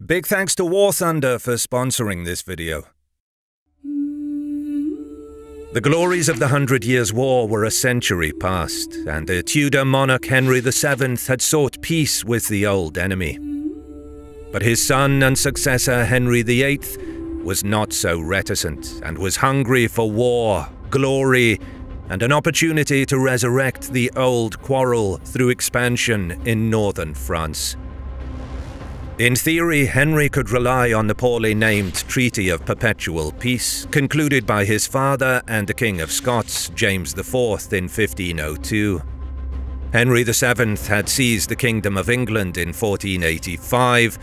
Big thanks to War Thunder for sponsoring this video. The glories of the 100 Years' War were a century past, and the Tudor monarch Henry VII had sought peace with the old enemy. But his son and successor Henry VIII was not so reticent, and was hungry for war, glory, and an opportunity to resurrect the old quarrel through expansion in northern France. In theory, Henry could rely on the poorly named Treaty of Perpetual Peace, concluded by his father and the King of Scots, James IV, in 1502. Henry VII had seized the Kingdom of England in 1485,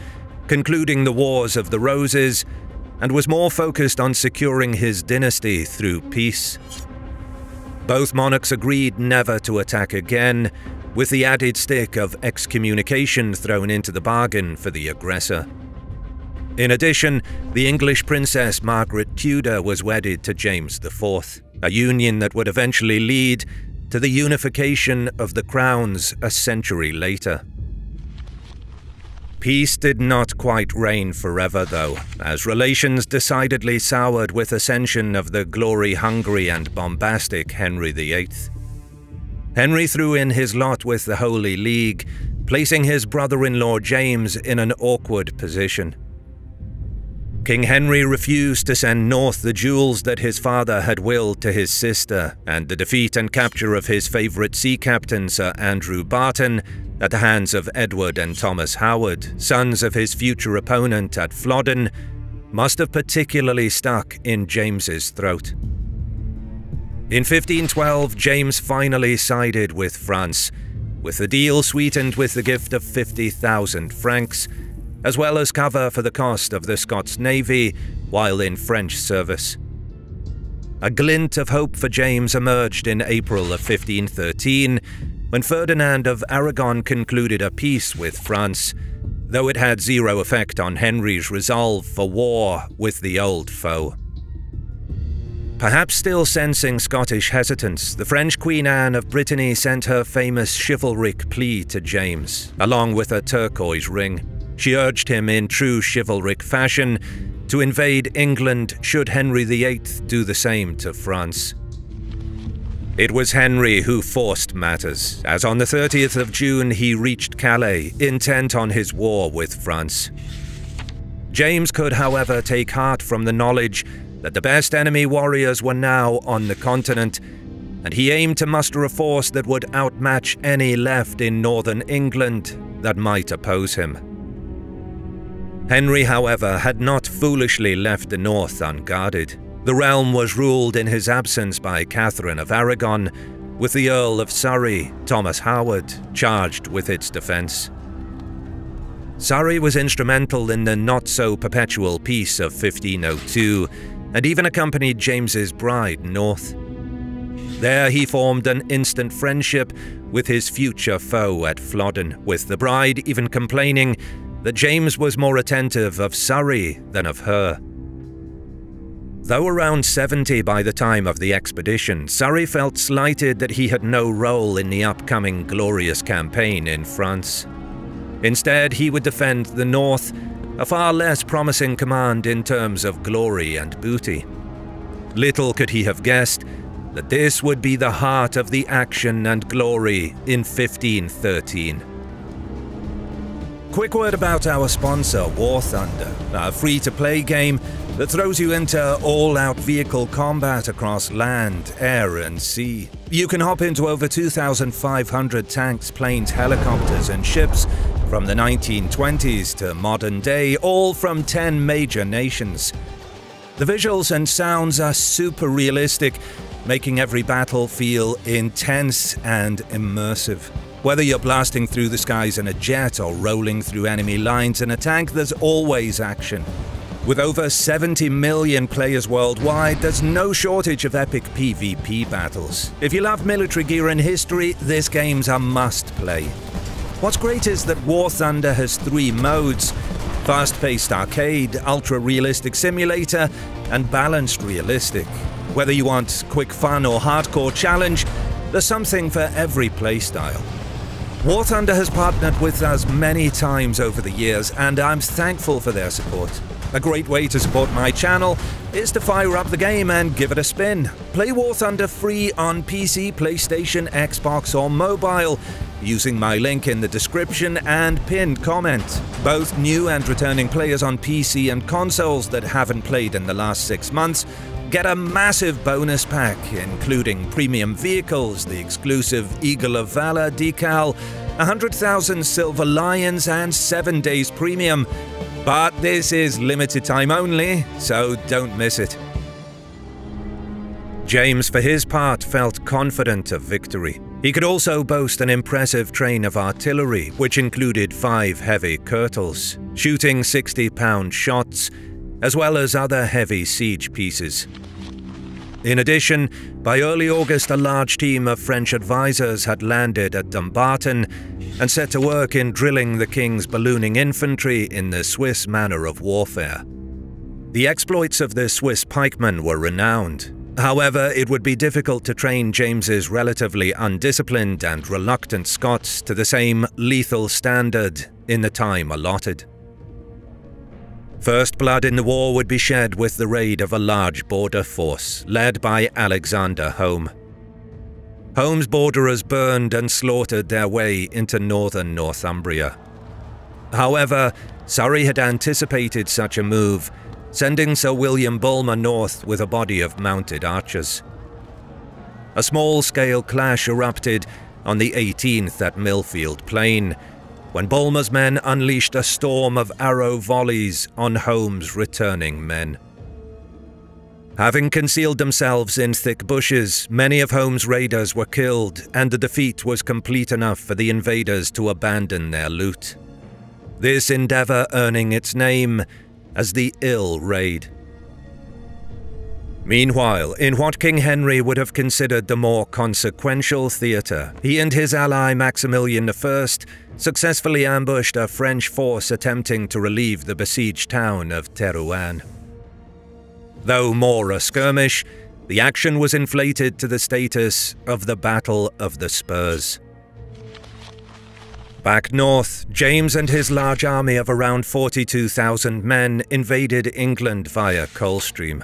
concluding the Wars of the Roses, and was more focused on securing his dynasty through peace. Both monarchs agreed never to attack again, with the added stick of excommunication thrown into the bargain for the aggressor. In addition, the English princess Margaret Tudor was wedded to James IV, a union that would eventually lead to the unification of the crowns a century later. Peace did not quite reign forever, though, as relations decidedly soured with ascension of the glory-hungry and bombastic Henry VIII. Henry threw in his lot with the Holy League, placing his brother-in-law James in an awkward position. King Henry refused to send north the jewels that his father had willed to his sister, and the defeat and capture of his favourite sea captain Sir Andrew Barton at the hands of Edward and Thomas Howard, sons of his future opponent at Flodden, must have particularly stuck in James's throat. In 1512, James finally sided with France, with the deal sweetened with the gift of 50,000 francs, as well as cover for the cost of the Scots Navy while in French service. A glint of hope for James emerged in April of 1513, when Ferdinand of Aragon concluded a peace with France, though it had zero effect on Henry's resolve for war with the old foe. Perhaps still sensing Scottish hesitance, the French Queen Anne of Brittany sent her famous chivalric plea to James, along with a turquoise ring. She urged him in true chivalric fashion to invade England should Henry VIII do the same to France. It was Henry who forced matters, as on the 30th of June he reached Calais, intent on his war with France. James could, however, take heart from the knowledge that the best enemy warriors were now on the continent, and he aimed to muster a force that would outmatch any left in northern England that might oppose him. Henry, however, had not foolishly left the north unguarded. The realm was ruled in his absence by Catherine of Aragon, with the Earl of Surrey, Thomas Howard, charged with its defence. Surrey was instrumental in the not-so-perpetual peace of 1502, and even accompanied James's bride north. There he formed an instant friendship with his future foe at Flodden, with the bride even complaining that James was more attentive of Surrey than of her. Though around 70 by the time of the expedition, Surrey felt slighted that he had no role in the upcoming glorious campaign in France. Instead, he would defend the north, a far less promising command in terms of glory and booty. Little could he have guessed that this would be the heart of the action and glory in 1513. Quick word about our sponsor, War Thunder, a free-to-play game that throws you into all-out vehicle combat across land, air and sea. You can hop into over 2,500 tanks, planes, helicopters and ships from the 1920s to modern day, all from 10 major nations. The visuals and sounds are super realistic, making every battle feel intense and immersive. Whether you're blasting through the skies in a jet or rolling through enemy lines in a tank, there's always action. With over 70 million players worldwide, there's no shortage of epic PvP battles. If you love military gear and history, this game's a must-play. What's great is that War Thunder has 3 modes: fast-paced arcade, ultra-realistic simulator, and balanced realistic. Whether you want quick fun or hardcore challenge, there's something for every playstyle. War Thunder has partnered with us many times over the years, and I'm thankful for their support. A great way to support my channel is to fire up the game and give it a spin. Play War Thunder free on PC, PlayStation, Xbox or mobile using my link in the description and pinned comment. Both new and returning players on PC and consoles that haven't played in the last 6 months get a massive bonus pack, including premium vehicles, the exclusive Eagle of Valor decal, 100,000 Silver Lions and 7 days premium. But this is limited time only, so don't miss it. James, for his part, felt confident of victory. He could also boast an impressive train of artillery, which included 5 heavy Kurtals, shooting 60-pound shots, as well as other heavy siege pieces. In addition, by early August, a large team of French advisors had landed at Dumbarton and set to work in drilling the king's ballooning infantry in the Swiss manner of warfare. The exploits of the Swiss pikemen were renowned. However, it would be difficult to train James's relatively undisciplined and reluctant Scots to the same lethal standard in the time allotted. First blood in the war would be shed with the raid of a large border force, led by Alexander Home. Home's borderers burned and slaughtered their way into northern Northumbria. However, Surrey had anticipated such a move, sending Sir William Bulmer north with a body of mounted archers. A small-scale clash erupted on the 18th at Millfield Plain, when Bulmer's men unleashed a storm of arrow volleys on Home's returning men. Having concealed themselves in thick bushes, many of Home's raiders were killed, and the defeat was complete enough for the invaders to abandon their loot. This endeavour earning its name as the Ill Raid. Meanwhile, in what King Henry would have considered the more consequential theatre, he and his ally Maximilian I successfully ambushed a French force attempting to relieve the besieged town of Terouanne. Though more a skirmish, the action was inflated to the status of the Battle of the Spurs. Back north, James and his large army of around 42,000 men invaded England via Coldstream.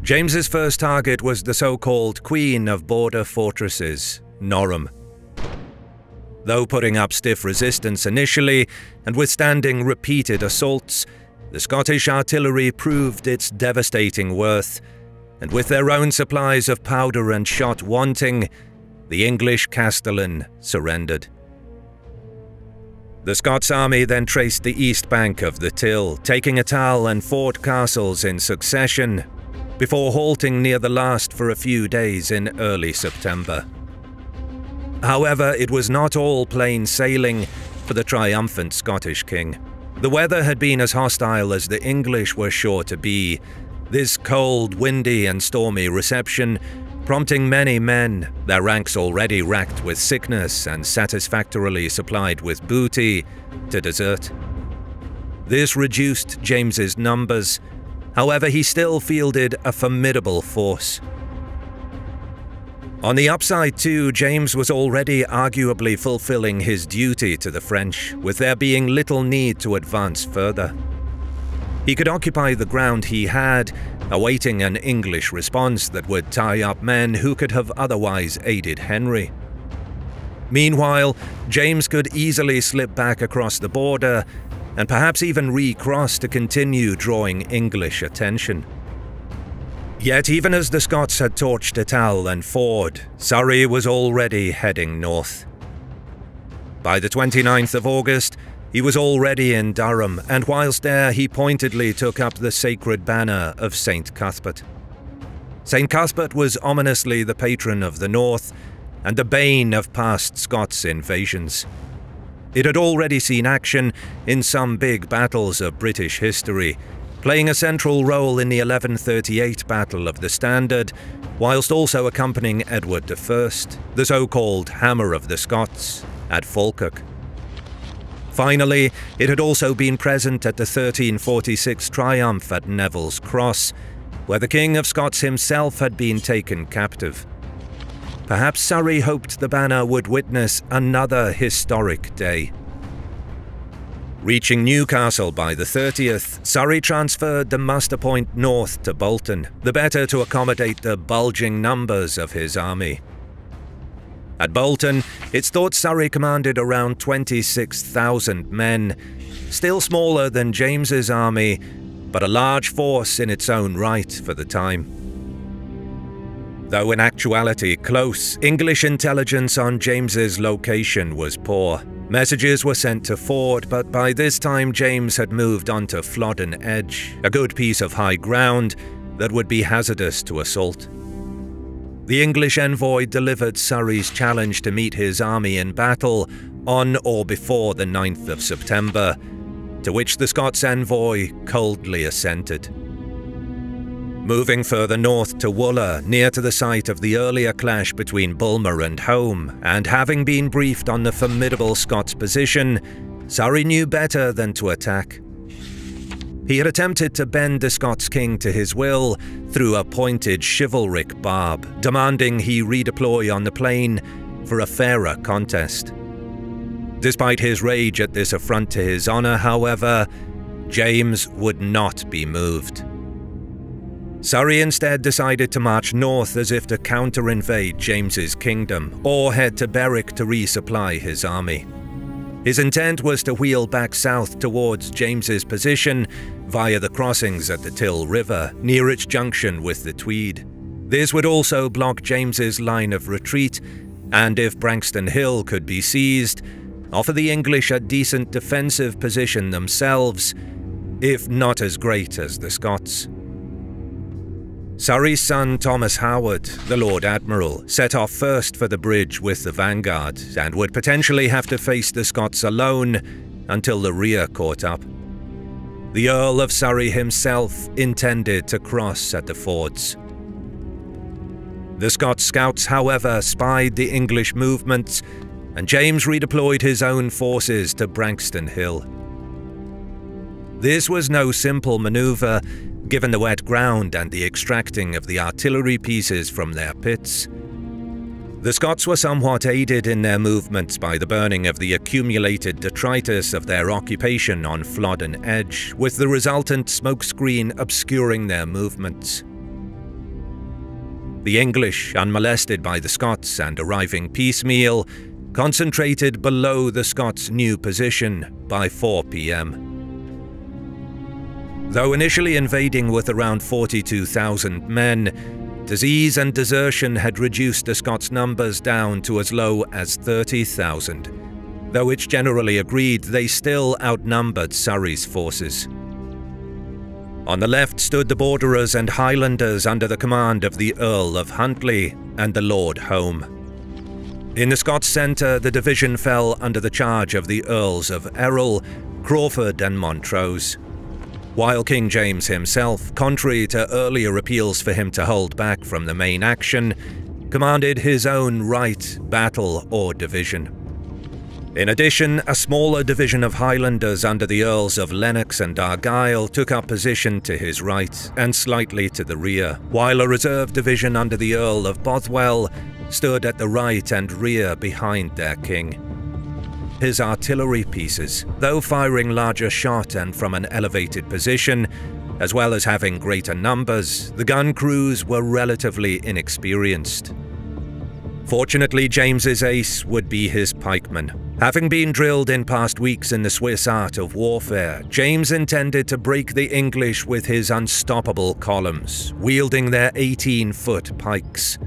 James's first target was the so-called Queen of Border Fortresses, Norham. Though putting up stiff resistance initially and withstanding repeated assaults, the Scottish artillery proved its devastating worth, and with their own supplies of powder and shot wanting, the English castellan surrendered. The Scots army then traced the east bank of the Till, taking Attal and Ford castles in succession, before halting near the last for a few days in early September. However, it was not all plain sailing for the triumphant Scottish king. The weather had been as hostile as the English were sure to be, this cold, windy and stormy reception prompting many men, their ranks already racked with sickness and satisfactorily supplied with booty, to desert. This reduced James's numbers. However, he still fielded a formidable force. On the upside too, James was already arguably fulfilling his duty to the French, with there being little need to advance further. He could occupy the ground he had, awaiting an English response that would tie up men who could have otherwise aided Henry. Meanwhile, James could easily slip back across the border and perhaps even recross to continue drawing English attention. Yet even as the Scots had torched Attal and Ford, Surrey was already heading north. By the 29th of August, he was already in Durham, and whilst there he pointedly took up the sacred banner of St. Cuthbert. St. Cuthbert was ominously the patron of the north, and the bane of past Scots invasions. It had already seen action in some big battles of British history, playing a central role in the 1138 Battle of the Standard, whilst also accompanying Edward I, the so-called Hammer of the Scots, at Falkirk. Finally, it had also been present at the 1346 triumph at Neville's Cross, where the King of Scots himself had been taken captive. Perhaps Surrey hoped the banner would witness another historic day. Reaching Newcastle by the 30th, Surrey transferred the muster point north to Bolton, the better to accommodate the bulging numbers of his army. At Bolton, it's thought Surrey commanded around 26,000 men, still smaller than James's army, but a large force in its own right for the time. Though in actuality close, English intelligence on James's location was poor. Messages were sent to Ford, but by this time James had moved on to Flodden Edge, a good piece of high ground that would be hazardous to assault. The English envoy delivered Surrey's challenge to meet his army in battle on or before the 9th of September, to which the Scots envoy coldly assented. Moving further north to Wooler, near to the site of the earlier clash between Bulmer and Home, and having been briefed on the formidable Scots position, Surrey knew better than to attack. He had attempted to bend the Scots king to his will through a pointed chivalric barb, demanding he redeploy on the plain for a fairer contest. Despite his rage at this affront to his honour, however, James would not be moved. Surrey instead decided to march north as if to counter-invade James's kingdom, or head to Berwick to resupply his army. His intent was to wheel back south towards James's position via the crossings at the Till River, near its junction with the Tweed. This would also block James's line of retreat, and if Branxton Hill could be seized, offer the English a decent defensive position themselves, if not as great as the Scots. Surrey's son Thomas Howard, the Lord Admiral, set off first for the bridge with the vanguard, and would potentially have to face the Scots alone until the rear caught up. The Earl of Surrey himself intended to cross at the fords. The Scots scouts, however, spied the English movements, and James redeployed his own forces to Branxton Hill. This was no simple manoeuvre, given the wet ground and the extracting of the artillery pieces from their pits. The Scots were somewhat aided in their movements by the burning of the accumulated detritus of their occupation on Flodden Edge, with the resultant smokescreen obscuring their movements. The English, unmolested by the Scots and arriving piecemeal, concentrated below the Scots' new position by 4 p.m. Though initially invading with around 42,000 men, disease and desertion had reduced the Scots' numbers down to as low as 30,000, though it's generally agreed they still outnumbered Surrey's forces. On the left stood the Borderers and Highlanders under the command of the Earl of Huntly and the Lord Home. In the Scots centre, the division fell under the charge of the Earls of Errol, Crawford and Montrose, while King James himself, contrary to earlier appeals for him to hold back from the main action, commanded his own right battle or division. In addition, a smaller division of Highlanders under the Earls of Lennox and Argyll took up position to his right and slightly to the rear, while a reserve division under the Earl of Bothwell stood at the right and rear behind their king. His artillery pieces, though firing larger shot and from an elevated position, as well as having greater numbers, the gun crews were relatively inexperienced. Fortunately, James's ace would be his pikemen. Having been drilled in past weeks in the Swiss art of warfare, James intended to break the English with his unstoppable columns, wielding their 18-foot pikes.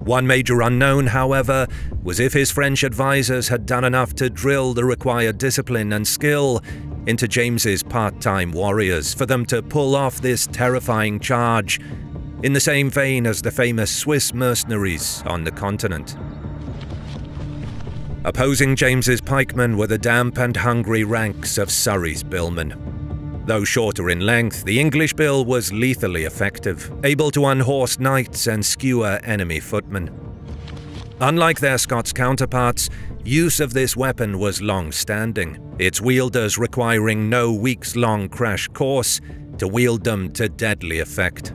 One major unknown, however, was if his French advisors had done enough to drill the required discipline and skill into James's part-time warriors for them to pull off this terrifying charge in the same vein as the famous Swiss mercenaries on the continent. Opposing James's pikemen were the damp and hungry ranks of Surrey's billmen. Though shorter in length, the English bill was lethally effective, able to unhorse knights and skewer enemy footmen. Unlike their Scots counterparts, use of this weapon was long-standing, its wielders requiring no weeks-long crash course to wield them to deadly effect.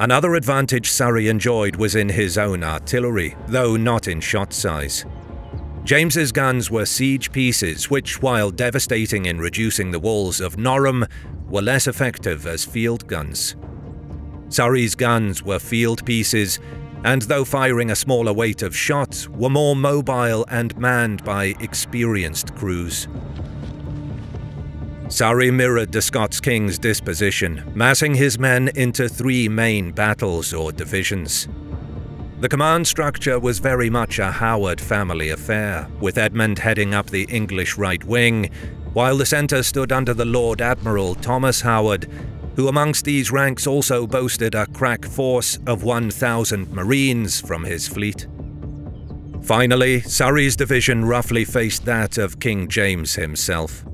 Another advantage Surrey enjoyed was in his own artillery, though not in shot size. James's guns were siege pieces which, while devastating in reducing the walls of Norham, were less effective as field guns. Surrey's guns were field pieces, and though firing a smaller weight of shot, were more mobile and manned by experienced crews. Surrey mirrored the Scots king's disposition, massing his men into 3 main battles or divisions. The command structure was very much a Howard family affair, with Edmund heading up the English right wing, while the centre stood under the Lord Admiral Thomas Howard, who amongst these ranks also boasted a crack force of 1,000 Marines from his fleet. Finally, Surrey's division roughly faced that of King James himself.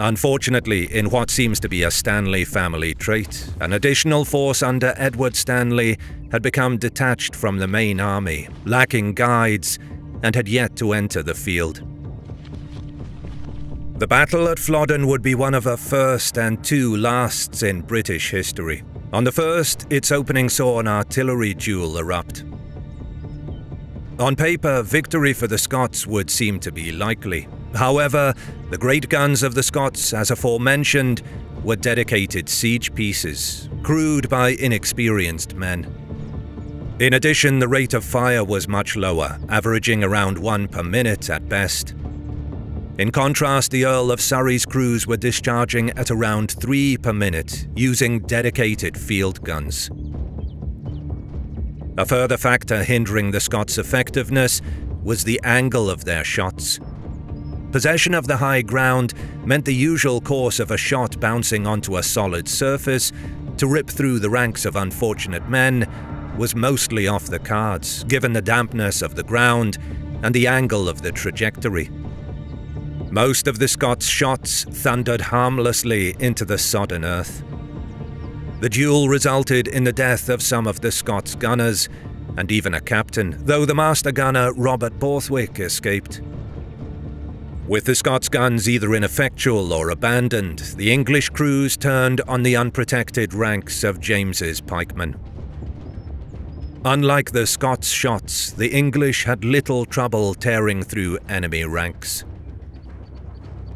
Unfortunately, in what seems to be a Stanley family trait, an additional force under Edward Stanley had become detached from the main army, lacking guides, and had yet to enter the field. The battle at Flodden would be one of the first and 2 lasts in British history. On the first, its opening saw an artillery duel erupt. On paper, victory for the Scots would seem to be likely. However, the great guns of the Scots, as aforementioned, were dedicated siege pieces, crewed by inexperienced men. In addition, the rate of fire was much lower, averaging around 1 per minute at best. In contrast, the Earl of Surrey's crews were discharging at around 3 per minute, using dedicated field guns. A further factor hindering the Scots' effectiveness was the angle of their shots. Possession of the high ground meant the usual course of a shot bouncing onto a solid surface to rip through the ranks of unfortunate men was mostly off the cards, given the dampness of the ground and the angle of the trajectory. Most of the Scots' shots thundered harmlessly into the sodden earth. The duel resulted in the death of some of the Scots' gunners, and even a captain, though the master gunner Robert Borthwick escaped. With the Scots' guns either ineffectual or abandoned, the English crews turned on the unprotected ranks of James's pikemen. Unlike the Scots' shots, the English had little trouble tearing through enemy ranks.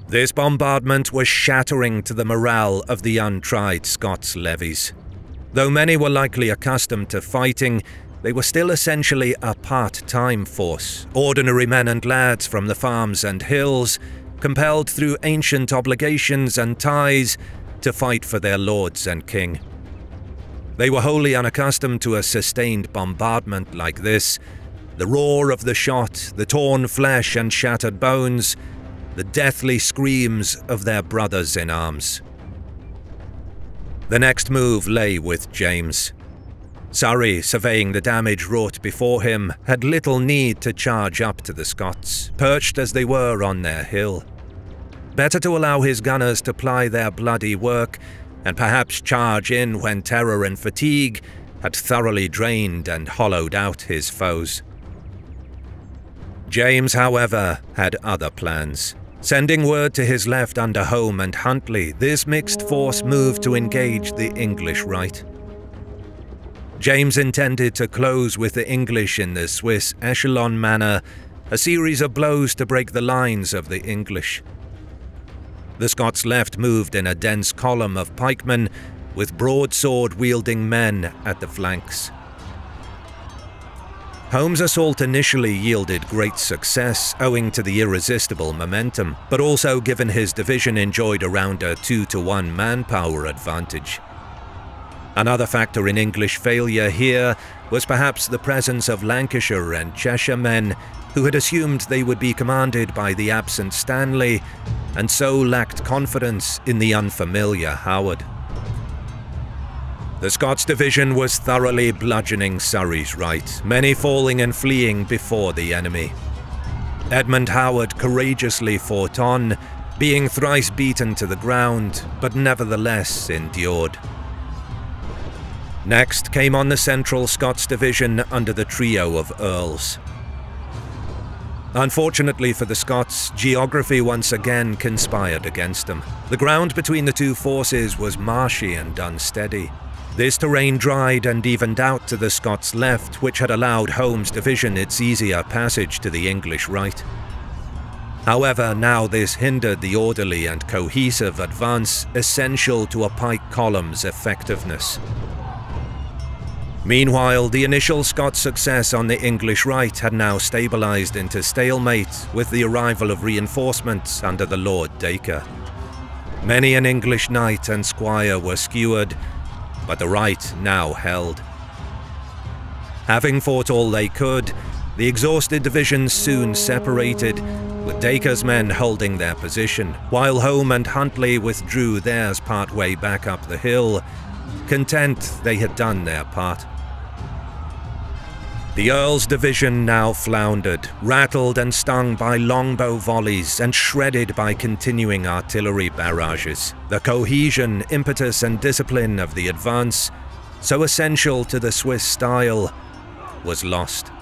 This bombardment was shattering to the morale of the untried Scots levies. Though many were likely accustomed to fighting, they were still essentially a part-time force, ordinary men and lads from the farms and hills, compelled through ancient obligations and ties to fight for their lords and king. They were wholly unaccustomed to a sustained bombardment like this. The roar of the shot, the torn flesh and shattered bones, the deathly screams of their brothers in arms. The next move lay with James. Surrey, surveying the damage wrought before him, had little need to charge up to the Scots, perched as they were on their hill. Better to allow his gunners to ply their bloody work, and perhaps charge in when terror and fatigue had thoroughly drained and hollowed out his foes. James, however, had other plans. Sending word to his left under Home and Huntly, this mixed force moved to engage the English right. James intended to close with the English in the Swiss echelon manner, a series of blows to break the lines of the English. The Scots left moved in a dense column of pikemen, with broadsword-wielding men at the flanks. Home's assault initially yielded great success owing to the irresistible momentum, but also given his division enjoyed around a 2-to-1 manpower advantage. Another factor in English failure here was perhaps the presence of Lancashire and Cheshire men who had assumed they would be commanded by the absent Stanley and so lacked confidence in the unfamiliar Howard. The Scots division was thoroughly bludgeoning Surrey's right, many falling and fleeing before the enemy. Edmund Howard courageously fought on, being thrice beaten to the ground, but nevertheless endured. Next came on the central Scots division under the trio of earls. Unfortunately for the Scots, geography once again conspired against them. The ground between the two forces was marshy and unsteady. This terrain dried and evened out to the Scots' left, which had allowed Home's division its easier passage to the English right. However, now this hindered the orderly and cohesive advance essential to a pike column's effectiveness. Meanwhile, the initial Scots success on the English right had now stabilised into stalemate with the arrival of reinforcements under the Lord Dacre. Many an English knight and squire were skewered, but the right now held. Having fought all they could, the exhausted divisions soon separated, with Dacre's men holding their position, while Home and Huntly withdrew theirs partway back up the hill, content they had done their part. The Earl's division now floundered, rattled and stung by longbow volleys and shredded by continuing artillery barrages. The cohesion, impetus and discipline of the advance, so essential to the Swiss style, was lost.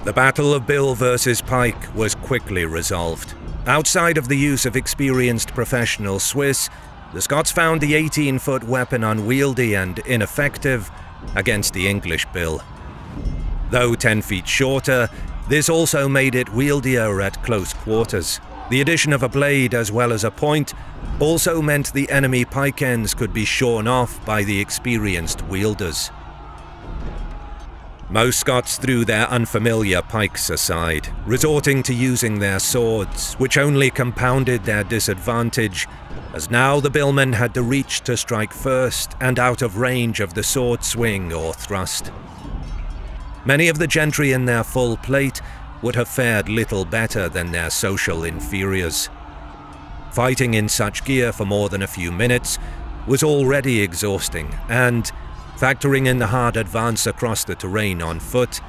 The Battle of Bill versus Pike was quickly resolved. Outside of the use of experienced professional Swiss, the Scots found the 18-foot weapon unwieldy and ineffective against the English bill. Though 10 feet shorter, this also made it wieldier at close quarters. The addition of a blade as well as a point also meant the enemy pike ends could be shorn off by the experienced wielders. Most Scots threw their unfamiliar pikes aside, resorting to using their swords, which only compounded their disadvantage, as now the billmen had to reach to strike first and out of range of the sword swing or thrust. Many of the gentry in their full plate would have fared little better than their social inferiors. Fighting in such gear for more than a few minutes was already exhausting, and, factoring in the hard advance across the terrain on foot,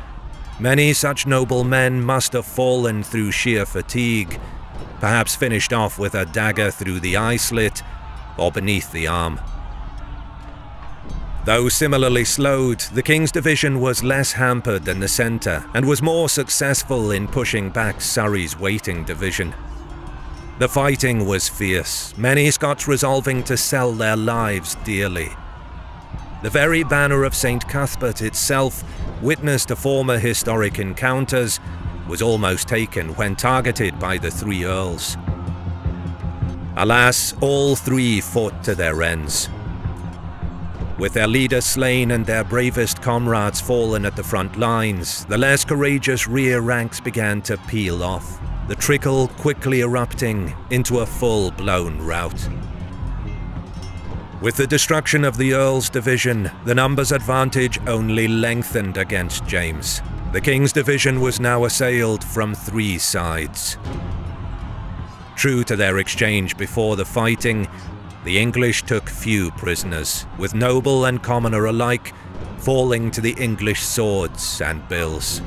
many such noble men must have fallen through sheer fatigue, perhaps finished off with a dagger through the eye slit or beneath the arm. Though similarly slowed, the King's division was less hampered than the centre and was more successful in pushing back Surrey's waiting division. The fighting was fierce, many Scots resolving to sell their lives dearly. The very banner of St. Cuthbert itself, witness to former historic encounters, was almost taken when targeted by the three earls. Alas, all three fought to their ends. With their leader slain and their bravest comrades fallen at the front lines, the less courageous rear ranks began to peel off, the trickle quickly erupting into a full-blown rout. With the destruction of the Earl's division, the numbers advantage only lengthened against James. The King's division was now assailed from three sides. True to their exchange before the fighting, the English took few prisoners, with noble and commoner alike falling to the English swords and bills.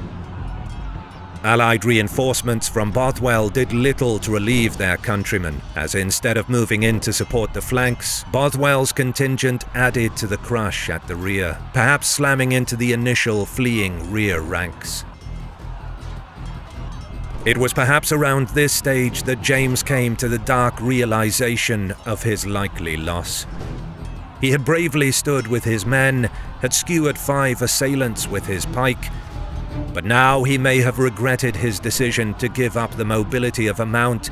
Allied reinforcements from Bothwell did little to relieve their countrymen, as instead of moving in to support the flanks, Bothwell's contingent added to the crush at the rear, perhaps slamming into the initial fleeing rear ranks. It was perhaps around this stage that James came to the dark realization of his likely loss. He had bravely stood with his men, had skewered 5 assailants with his pike, but now he may have regretted his decision to give up the mobility of a mount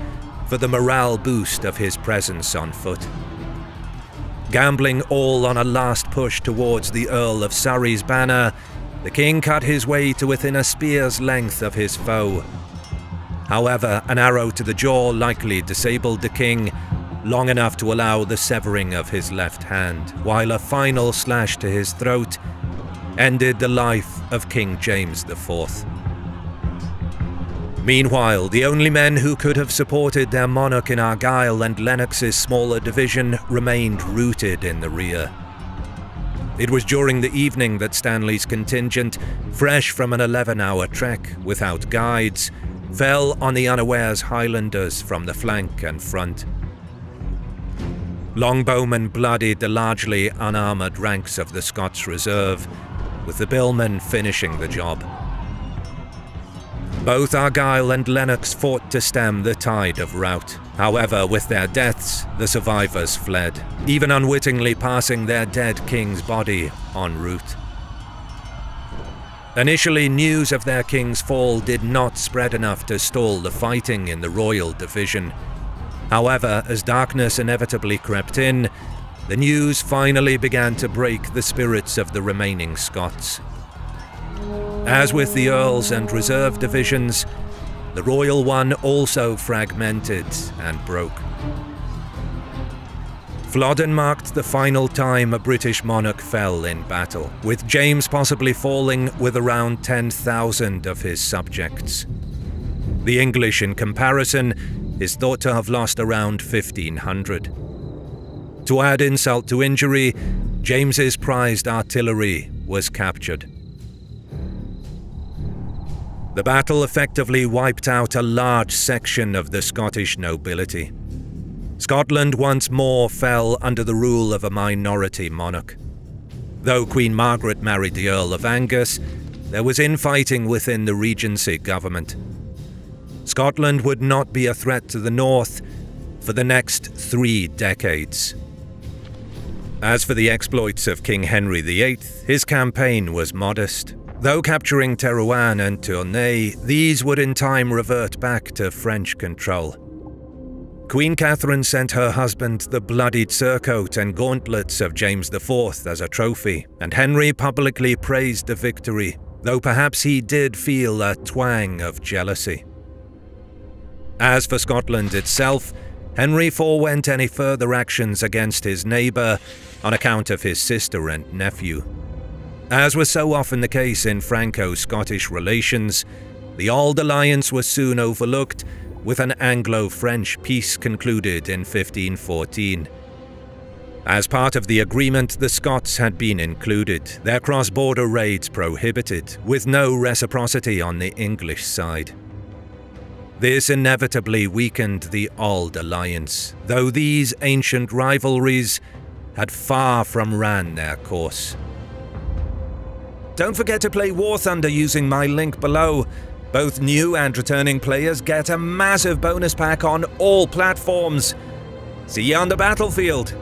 for the morale boost of his presence on foot. Gambling all on a last push towards the Earl of Surrey's banner, the King cut his way to within a spear's length of his foe. However, an arrow to the jaw likely disabled the King, long enough to allow the severing of his left hand, while a final slash to his throat ended the life of King James IV. Meanwhile, the only men who could have supported their monarch in Argyll and Lennox's smaller division remained rooted in the rear. It was during the evening that Stanley's contingent, fresh from an 11-hour trek without guides, fell on the unawares Highlanders from the flank and front. Longbowmen bloodied the largely unarmoured ranks of the Scots reserve, with the billmen finishing the job. Both Argyll and Lennox fought to stem the tide of rout. However, with their deaths, the survivors fled, even unwittingly passing their dead king's body en route. Initially, news of their king's fall did not spread enough to stall the fighting in the royal division. However, as darkness inevitably crept in, the news finally began to break the spirits of the remaining Scots. As with the Earls and Reserve divisions, the Royal One also fragmented and broke. Flodden marked the final time a British monarch fell in battle, with James possibly falling with around 10,000 of his subjects. The English, in comparison, is thought to have lost around 1,500. To add insult to injury, James's prized artillery was captured. The battle effectively wiped out a large section of the Scottish nobility. Scotland once more fell under the rule of a minority monarch. Though Queen Margaret married the Earl of Angus, there was infighting within the Regency government. Scotland would not be a threat to the north for the next 3 decades. As for the exploits of King Henry VIII, his campaign was modest. Though capturing Terouanne and Tournai, these would in time revert back to French control. Queen Catherine sent her husband the bloodied surcoat and gauntlets of James IV as a trophy, and Henry publicly praised the victory, though perhaps he did feel a twang of jealousy. As for Scotland itself, Henry forewent any further actions against his neighbour on account of his sister and nephew. As was so often the case in Franco-Scottish relations, the Auld Alliance was soon overlooked, with an Anglo-French peace concluded in 1514. As part of the agreement, the Scots had been included, their cross-border raids prohibited, with no reciprocity on the English side. This inevitably weakened the Auld Alliance, though these ancient rivalries had far from ran their course. Don't forget to play War Thunder using my link below. Both new and returning players get a massive bonus pack on all platforms. See you on the battlefield.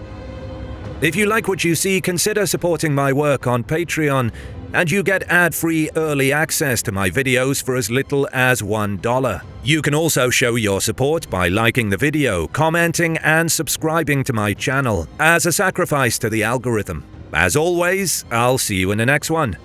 If you like what you see, consider supporting my work on Patreon, and you get ad-free early access to my videos for as little as $1. You can also show your support by liking the video, commenting, and subscribing to my channel as a sacrifice to the algorithm. As always, I'll see you in the next one.